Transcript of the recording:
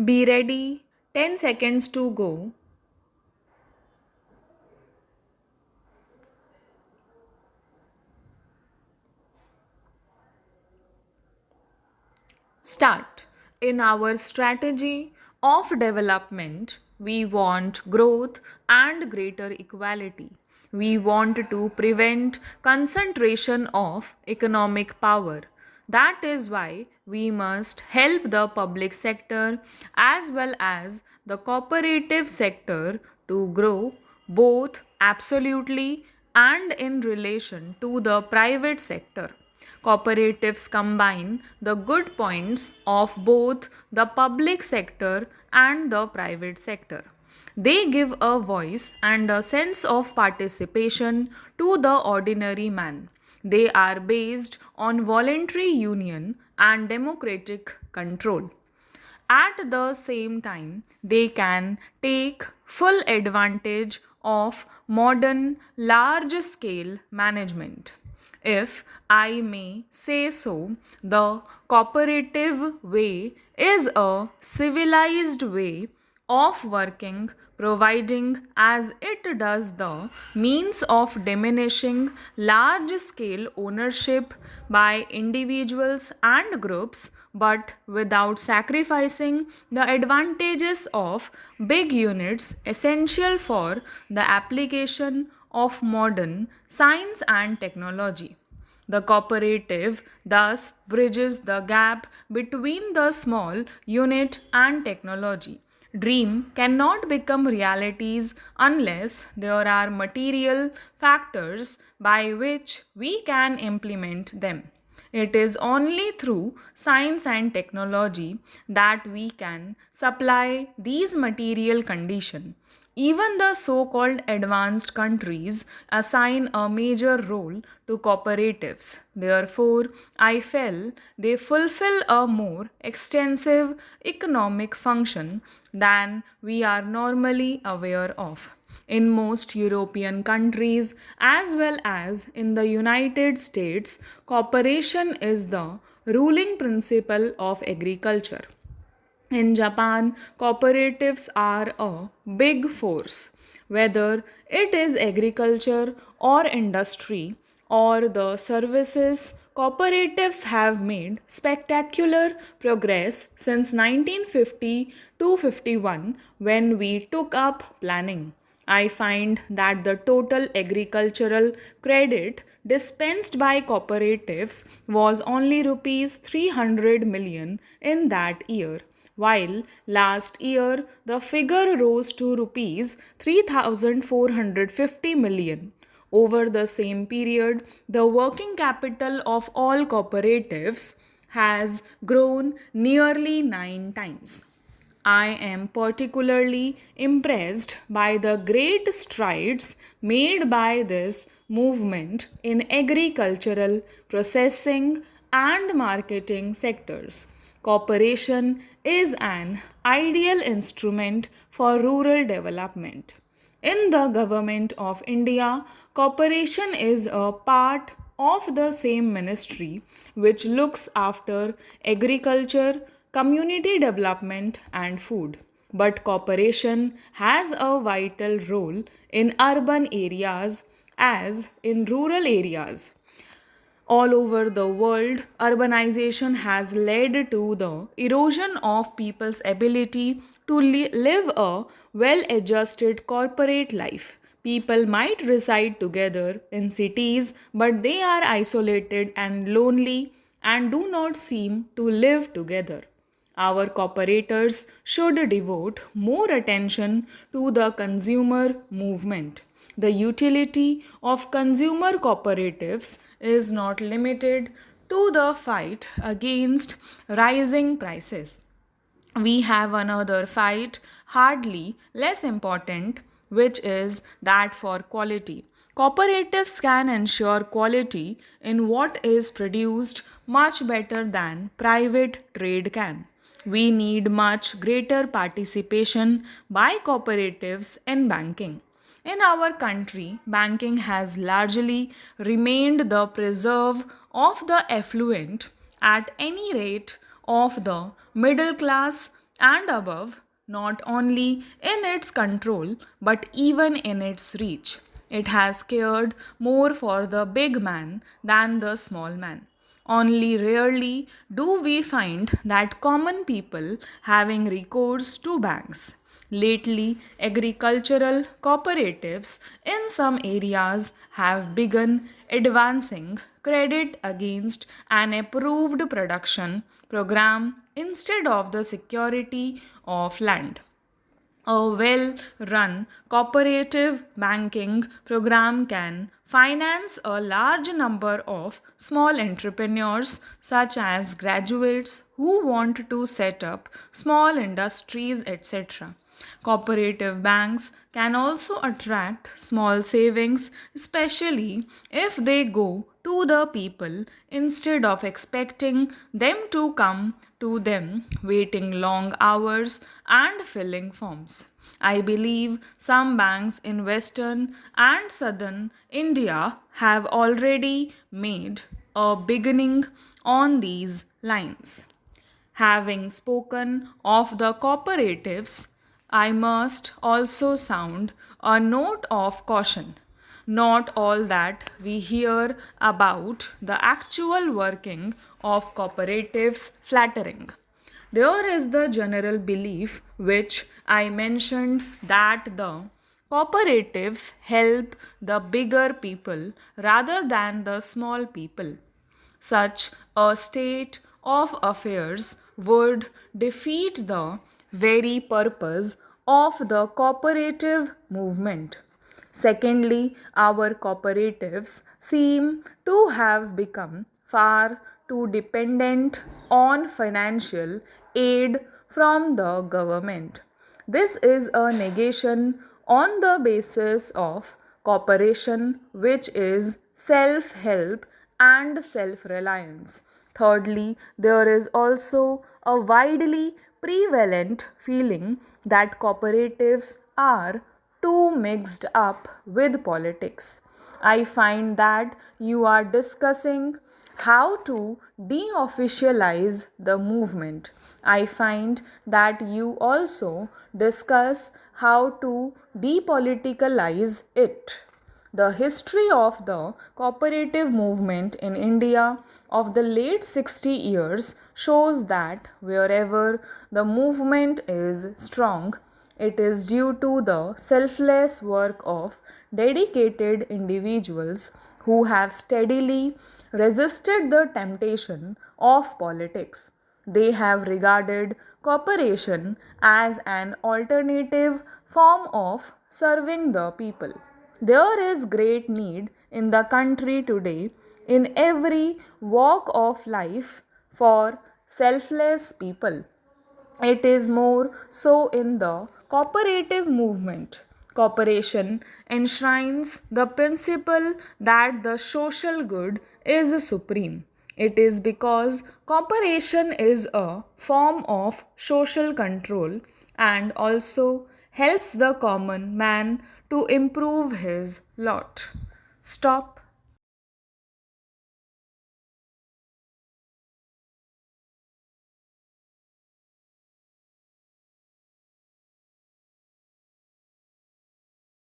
Be ready. 10 seconds to go. Start. In our strategy of development, we want growth and greater equality. We want to prevent concentration of economic power. That is why we must help the public sector as well as the cooperative sector to grow both absolutely and in relation to the private sector. Cooperatives combine the good points of both the public sector and the private sector. They give a voice and a sense of participation to the ordinary man. They are based on voluntary union and democratic control. At the same time, they can take full advantage of modern large scale management. If I may say so, the cooperative way is a civilized way of working, providing as it does the means of diminishing large scale ownership by individuals and groups, but without sacrificing the advantages of big units essential for the application of modern science and technology. The cooperative thus bridges the gap between the small unit and technology. Dream cannot become realities unless there are material factors by which we can implement them. It is only through science and technology that we can supply these material conditions. Even the so called advanced countries assign a major role to cooperatives. Therefore, I feel they fulfill a more extensive economic function than we are normally aware of. In most European countries, as well as in the United States, cooperation is the ruling principle of agriculture. In Japan, cooperatives are a big force. Whether it is agriculture or industry or the services, cooperatives have made spectacular progress since 1950 to 51 when we took up planning. I find that the total agricultural credit dispensed by cooperatives was only rupees 300 million in that year, while last year the figure rose to rupees 3450 million. Over the same period, the working capital of all cooperatives has grown nearly 9 times. I am particularly impressed by the great strides made by this movement in agricultural, processing, and marketing sectors. Cooperation is an ideal instrument for rural development. In the Government of India, cooperation is a part of the same ministry which looks after agriculture, community development, and food. But cooperation has a vital role in urban areas as in rural areas. All over the world, urbanization has led to the erosion of people's ability to live a well adjusted corporate life. People might reside together in cities, but they are isolated and lonely and do not seem to live together. Our cooperators should devote more attention to the consumer movement. The utility of consumer cooperatives is not limited to the fight against rising prices. We have another fight, hardly less important, which is that for quality. Cooperatives can ensure quality in what is produced much better than private trade can. We need much greater participation by cooperatives in banking. In our country, banking has largely remained the preserve of the affluent, at any rate, of the middle class and above, not only in its control but even in its reach. It has cared more for the big man than the small man. Only rarely do we find that common people having recourse to banks. Lately, agricultural cooperatives in some areas have begun advancing credit against an approved production program instead of the security of land. A well run cooperative banking program can finance a large number of small entrepreneurs, such as graduates who want to set up small industries, etc. Cooperative banks can also attract small savings, especially if they go to the people instead of expecting them to come to them, waiting long hours and filling forms. I believe some banks in Western and Southern India have already made a beginning on these lines. Having spoken of the cooperatives, I must also sound a note of caution. Not all that we hear about the actual working of cooperatives flattering. There is the general belief, which I mentioned, that the cooperatives help the bigger people rather than the small people. Such a state of affairs would defeat the very purpose of the cooperative movement. Secondly, our cooperatives seem to have become far too dependent on financial aid from the government. This is a negation on the basis of cooperation, which is self help and self reliance. Thirdly, there is also a widely prevalent feeling that cooperatives are too mixed up with politics. I find that you are discussing how to deofficialize the movement. I find that you also discuss how to depoliticalize it. The history of the cooperative movement in India of the late 60 years shows that wherever the movement is strong, it is due to the selfless work of dedicated individuals who have steadily resisted the temptation of politics. They have regarded cooperation as an alternative form of serving the people. There is great need in the country today, in every walk of life, for selfless people. It is more so in the cooperative movement. Cooperation enshrines the principle that the social good is supreme. It is because cooperation is a form of social control and also helps the common man to improve his lot. Stop.